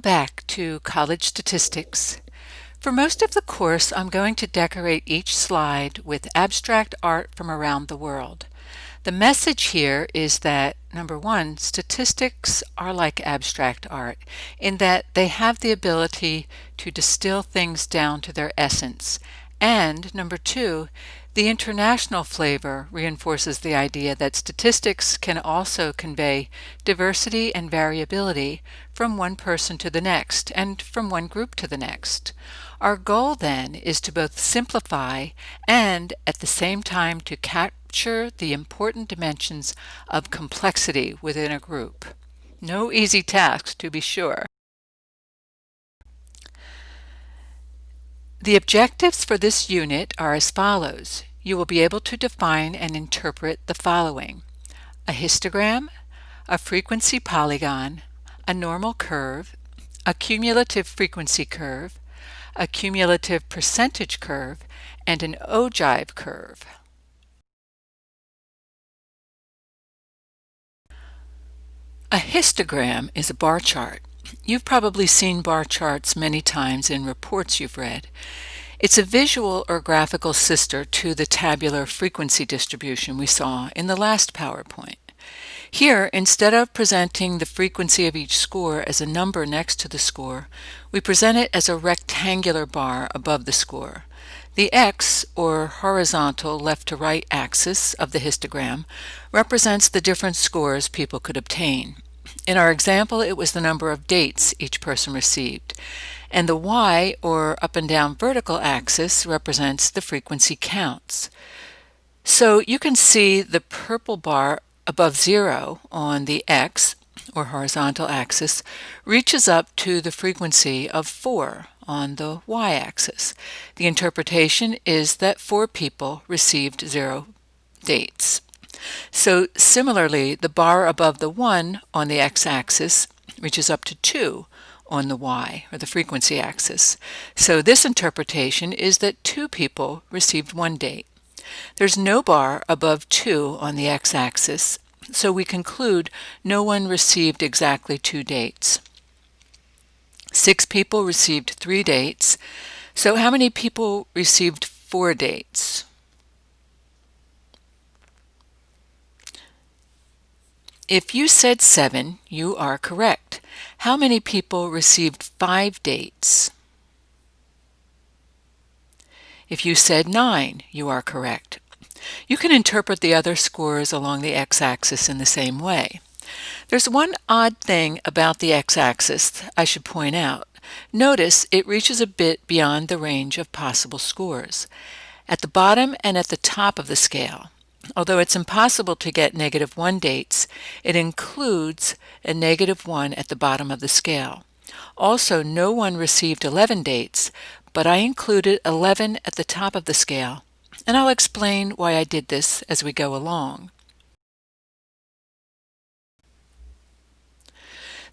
Back to College Statistics. For most of the course, I'm going to decorate each slide with abstract art from around the world. The message here is that, number one, statistics are like abstract art in that they have the ability to distill things down to their essence. And number two, the international flavor reinforces the idea that statistics can also convey diversity and variability from one person to the next and from one group to the next. Our goal then is to both simplify and at the same time to capture the important dimensions of complexity within a group. No easy task, to be sure. The objectives for this unit are as follows. You will be able to define and interpret the following: a histogram, a frequency polygon, a normal curve, a cumulative frequency curve, a cumulative percentage curve, and an ogive curve. A histogram is a bar chart. You've probably seen bar charts many times in reports you've read. It's a visual or graphical sister to the tabular frequency distribution we saw in the last PowerPoint. Here, instead of presenting the frequency of each score as a number next to the score, we present it as a rectangular bar above the score. The X, or horizontal left to right axis of the histogram, represents the different scores people could obtain. In our example, it was the number of dates each person received. And the Y, or up and down vertical axis, represents the frequency counts. So you can see the purple bar above 0 on the X, or horizontal axis, reaches up to the frequency of 4 on the Y-axis. The interpretation is that 4 people received 0 dates. So similarly, the bar above the 1 on the X-axis reaches up to 2 on the Y, or the frequency axis. So this interpretation is that 2 people received 1 date. There's no bar above 2 on the X-axis, so we conclude no one received exactly 2 dates. 6 people received 3 dates, so how many people received 4 dates? If you said 7, you are correct. How many people received 5 dates? If you said 9, you are correct. You can interpret the other scores along the X-axis in the same way. There's one odd thing about the X-axis I should point out. Notice it reaches a bit beyond the range of possible scores. At the bottom and at the top of the scale, although it's impossible to get -1 dates, it includes a -1 at the bottom of the scale. Also, no one received 11 dates, but I included 11 at the top of the scale, and I'll explain why I did this as we go along.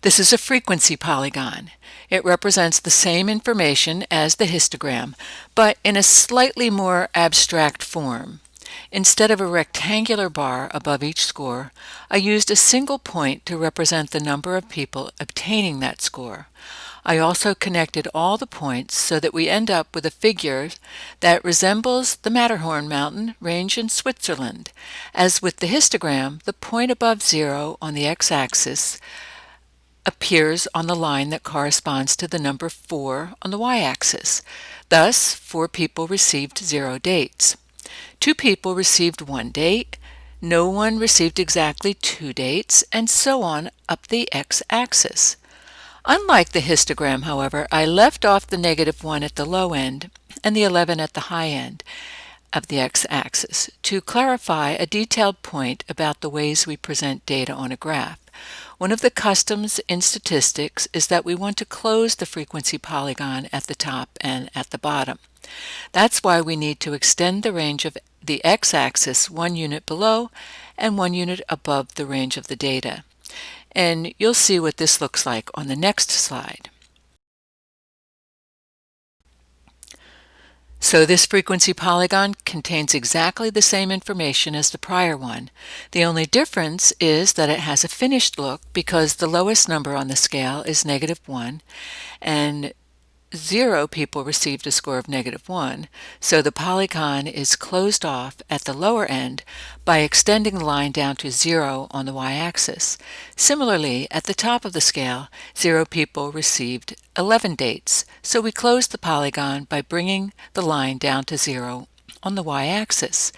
This is a frequency polygon. It represents the same information as the histogram, but in a slightly more abstract form. Instead of a rectangular bar above each score, I used a single point to represent the number of people obtaining that score. I also connected all the points so that we end up with a figure that resembles the Matterhorn mountain range in Switzerland. As with the histogram, the point above 0 on the X-axis appears on the line that corresponds to the number 4 on the Y-axis. Thus, 4 people received 0 dates. 2 people received 1 date, no one received exactly 2 dates, and so on up the X-axis. Unlike the histogram, however, I left off the -1 at the low end and the 11 at the high end of the X-axis to clarify a detailed point about the ways we present data on a graph. One of the customs in statistics is that we want to close the frequency polygon at the top and at the bottom. That's why we need to extend the range of the X-axis 1 unit below and 1 unit above the range of the data. And you'll see what this looks like on the next slide. So this frequency polygon contains exactly the same information as the prior one. The only difference is that it has a finished look because the lowest number on the scale is -1 and 0 people received a score of -1, so the polygon is closed off at the lower end by extending the line down to 0 on the y-axis. Similarly, at the top of the scale, 0 people received 11 dates, so we closed the polygon by bringing the line down to 0 on the y-axis.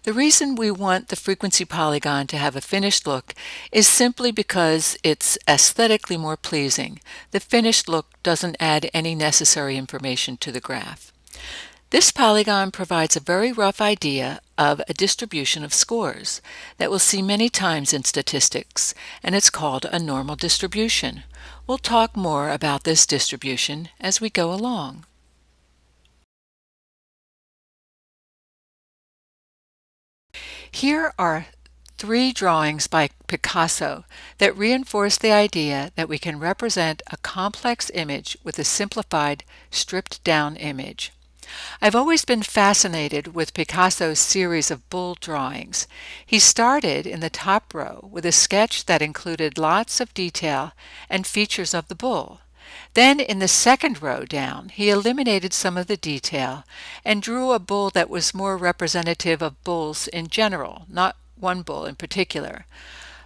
The reason we want the frequency polygon to have a finished look is simply because it's aesthetically more pleasing. The finished look doesn't add any necessary information to the graph. This polygon provides a very rough idea of a distribution of scores that we'll see many times in statistics, and it's called a normal distribution. We'll talk more about this distribution as we go along. Here are 3 drawings by Picasso that reinforce the idea that we can represent a complex image with a simplified, stripped-down image. I've always been fascinated with Picasso's series of bull drawings. He started in the top row with a sketch that included lots of detail and features of the bull. Then in the second row down, he eliminated some of the detail and drew a bull that was more representative of bulls in general, not one bull in particular.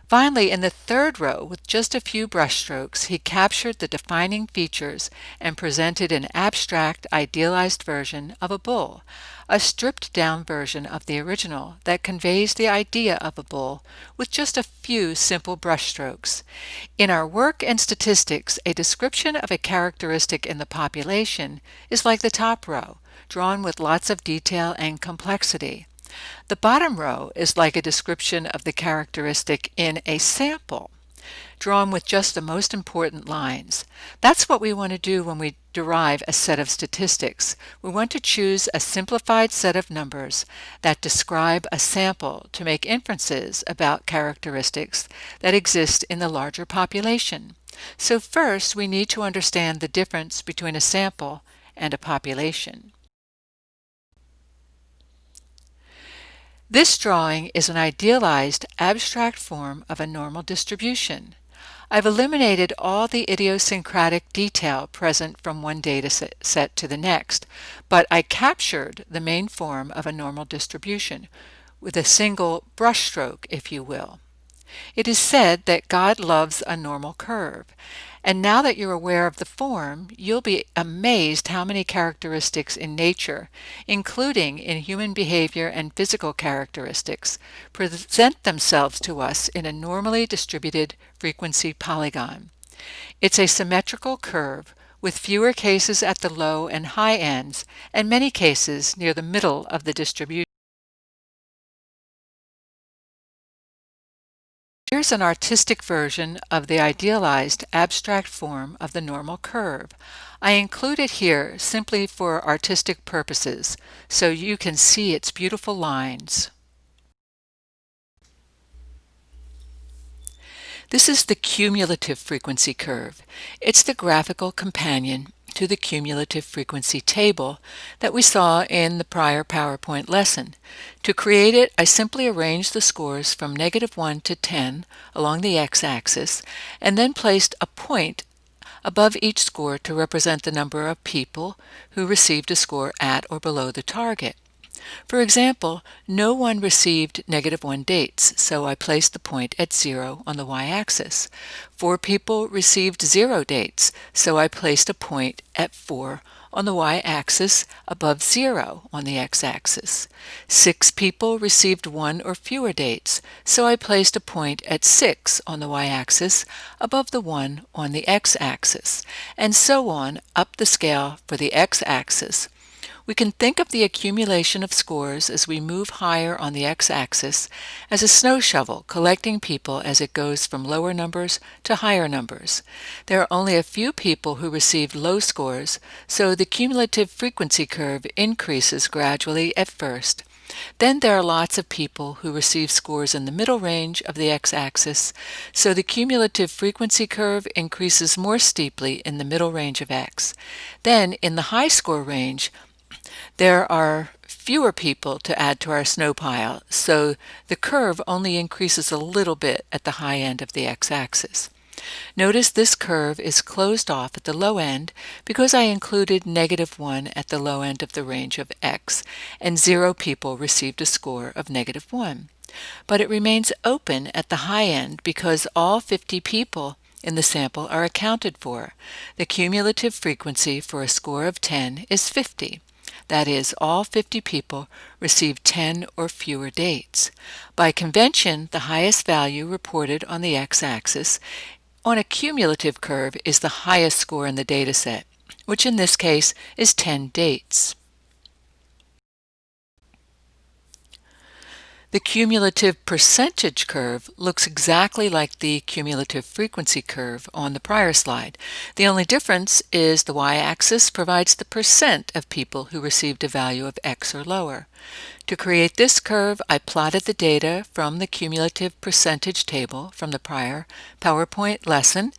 Finally, in the third row, with just a few brushstrokes, he captured the defining features and presented an abstract, idealized version of a bull, a stripped-down version of the original that conveys the idea of a bull with just a few simple brushstrokes. In our work in statistics, a description of a characteristic in the population is like the top row, drawn with lots of detail and complexity. The bottom row is like a description of the characteristic in a sample, drawn with just the most important lines. That's what we want to do when we derive a set of statistics. We want to choose a simplified set of numbers that describe a sample to make inferences about characteristics that exist in the larger population. So first, we need to understand the difference between a sample and a population. This drawing is an idealized, abstract form of a normal distribution. I've eliminated all the idiosyncratic detail present from one data set to the next, but I captured the main form of a normal distribution with a single brushstroke, if you will. It is said that God loves a normal curve, and now that you're aware of the form, you'll be amazed how many characteristics in nature, including in human behavior and physical characteristics, present themselves to us in a normally distributed frequency polygon. It's a symmetrical curve with fewer cases at the low and high ends, and many cases near the middle of the distribution. Here's an artistic version of the idealized abstract form of the normal curve. I include it here simply for artistic purposes, so you can see its beautiful lines. This is the cumulative frequency curve. It's the graphical companion to the cumulative frequency table that we saw in the prior PowerPoint lesson. To create it, I simply arranged the scores from -1 to 10 along the x-axis and then placed a point above each score to represent the number of people who received a score at or below the target. For example, no one received -1 dates, so I placed the point at 0 on the y-axis. 4 people received 0 dates, so I placed a point at 4 on the y-axis above 0 on the x-axis. 6 people received 1 or fewer dates, so I placed a point at 6 on the y-axis above the 1 on the x-axis, and so on up the scale for the x-axis. We can think of the accumulation of scores as we move higher on the x-axis as a snow shovel collecting people as it goes from lower numbers to higher numbers. There are only a few people who received low scores, so the cumulative frequency curve increases gradually at first. Then there are lots of people who receive scores in the middle range of the x-axis, so the cumulative frequency curve increases more steeply in the middle range of x. Then, in the high score range, There are fewer people to add to our snow pile, so the curve only increases a little bit at the high end of the x-axis. Notice this curve is closed off at the low end because I included -1 at the low end of the range of x, and 0 people received a score of -1. But it remains open at the high end because all 50 people in the sample are accounted for. The cumulative frequency for a score of 10 is 50. That is, all 50 people received 10 or fewer dates. By convention, the highest value reported on the x-axis on a cumulative curve is the highest score in the dataset, which in this case is 10 dates. The cumulative percentage curve looks exactly like the cumulative frequency curve on the prior slide. The only difference is the y-axis provides the percent of people who received a value of x or lower. To create this curve, I plotted the data from the cumulative percentage table from the prior PowerPoint lesson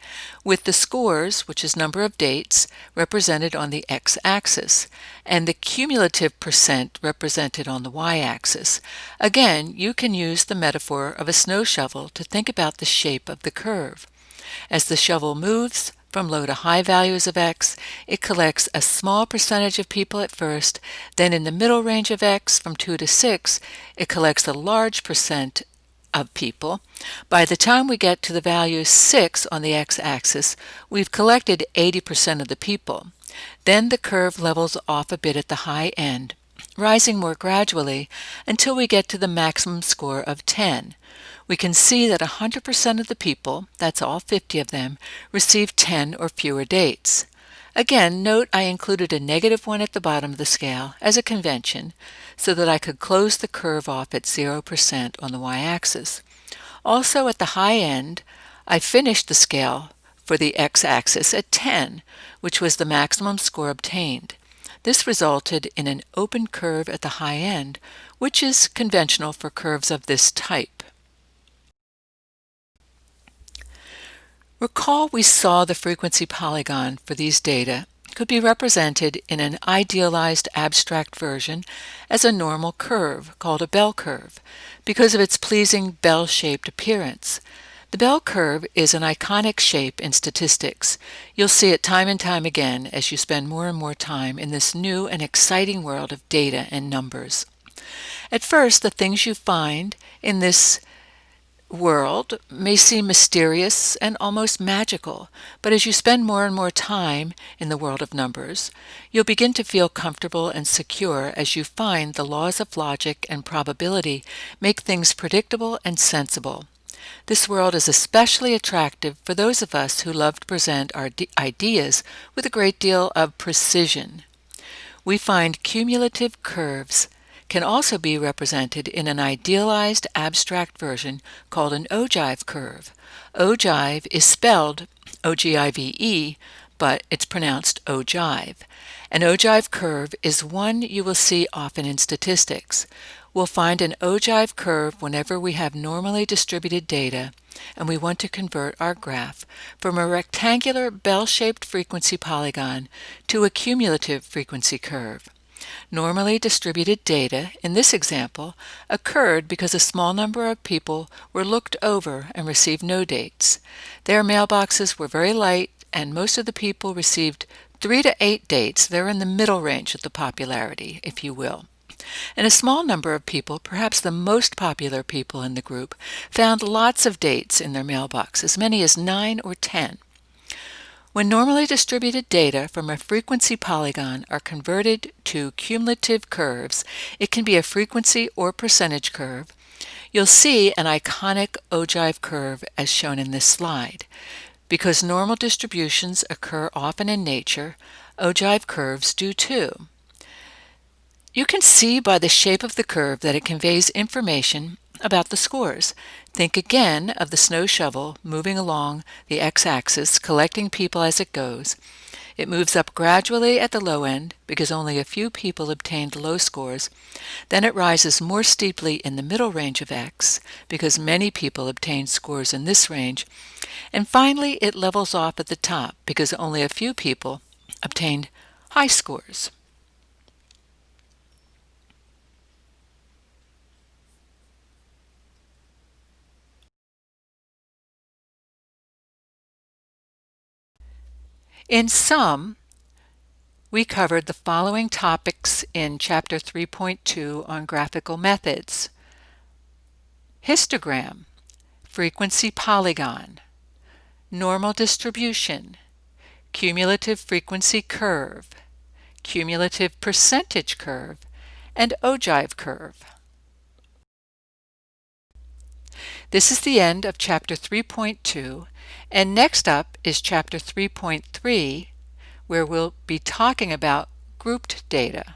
with the scores, which is number of dates, represented on the x-axis, and the cumulative percent represented on the y-axis. Again, you can use the metaphor of a snow shovel to think about the shape of the curve. As the shovel moves from low to high values of x, it collects a small percentage of people at first, then in the middle range of x, from 2 to 6, it collects a large percent of people. By the time we get to the value 6 on the x-axis, we've collected 80% of the people. Then the curve levels off a bit at the high end, rising more gradually until we get to the maximum score of 10. We can see that 100% of the people, that's all 50 of them, received 10 or fewer dates. Again, note I included a -1 at the bottom of the scale as a convention so that I could close the curve off at 0% on the y-axis. Also at the high end, I finished the scale for the x-axis at 10, which was the maximum score obtained. This resulted in an open curve at the high end, which is conventional for curves of this type. Recall we saw the frequency polygon for these data could be represented in an idealized abstract version as a normal curve called a bell curve because of its pleasing bell-shaped appearance. The bell curve is an iconic shape in statistics. You'll see it time and time again as you spend more and more time in this new and exciting world of data and numbers. At first, the things you find in this world may seem mysterious and almost magical, but as you spend more and more time in the world of numbers, you'll begin to feel comfortable and secure as you find the laws of logic and probability make things predictable and sensible. This world is especially attractive for those of us who love to present our ideas with a great deal of precision. We find cumulative curves can also be represented in an idealized abstract version called an ogive curve. Ogive is spelled O-G-I-V-E, but it's pronounced ogive. An ogive curve is one you will see often in statistics. We'll find an ogive curve whenever we have normally distributed data and we want to convert our graph from a rectangular bell-shaped frequency polygon to a cumulative frequency curve. Normally distributed data, in this example, occurred because a small number of people were looked over and received no dates. Their mailboxes were very light, and most of the people received 3 to 8 dates. They're in the middle range of the popularity, if you will. And a small number of people, perhaps the most popular people in the group, found lots of dates in their mailbox, as many as 9 or 10. When normally distributed data from a frequency polygon are converted to cumulative curves, it can be a frequency or percentage curve. You'll see an iconic ogive curve as shown in this slide. Because normal distributions occur often in nature, ogive curves do too. You can see by the shape of the curve that it conveys information about the scores. Think again of the snow shovel moving along the x-axis, collecting people as it goes. It moves up gradually at the low end because only a few people obtained low scores. Then it rises more steeply in the middle range of x because many people obtained scores in this range. And finally, it levels off at the top because only a few people obtained high scores. In sum, we covered the following topics in Chapter 3.2 on graphical methods: histogram, frequency polygon, normal distribution, cumulative frequency curve, cumulative percentage curve, and ogive curve. This is the end of Chapter 3.2, and next up is Chapter 3.3, where we'll be talking about grouped data.